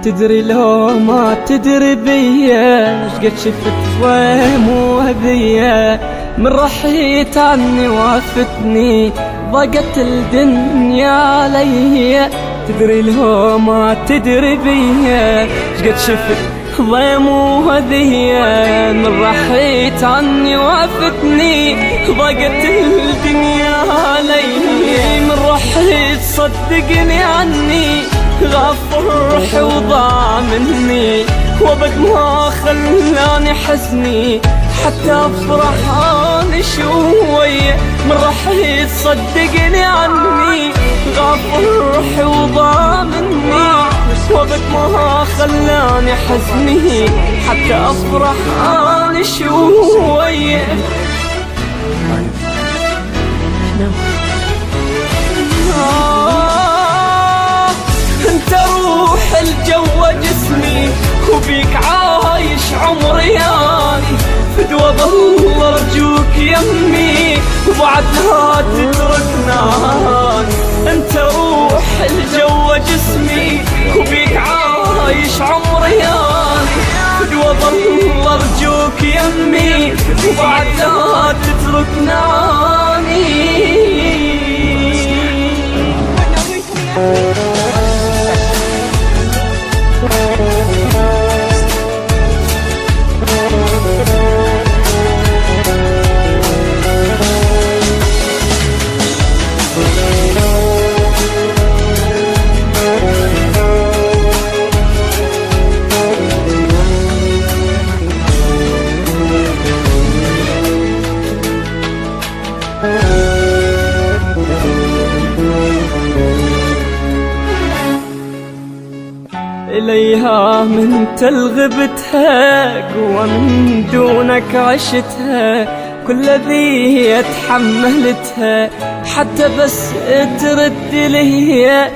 تدري لو ما تدري بيا شقد شفت وهم وهذية من رحيت عني وافتني ضاقت الدنيا علي. تدري لو ما تدري بيا شقد شفت ضيم وهذية من رحيت عني وافتني ضاقت الدنيا علي. من رحيت صدقني عني غاف روحي وضاع مني وابد ما خلاني حزني حتى افرح اني شوية. من رحيت صدقني عني غاف روحي وضاع مني وابد ما خلاني حزني حتى افرح اني شوية. انت روح الجو جسمي وبيك عايش عمري اني فدوى بالله ارجوك يمي وبعد لا تتركناني. انت روح الجو جسمي وبيك عايش عمري اني فدوى بالله ارجوك يمي وبعد لا تتركناني. إليها من تلغبتها قوة من دونك عشتها كل ذي تحملتها حتى بس ترد لي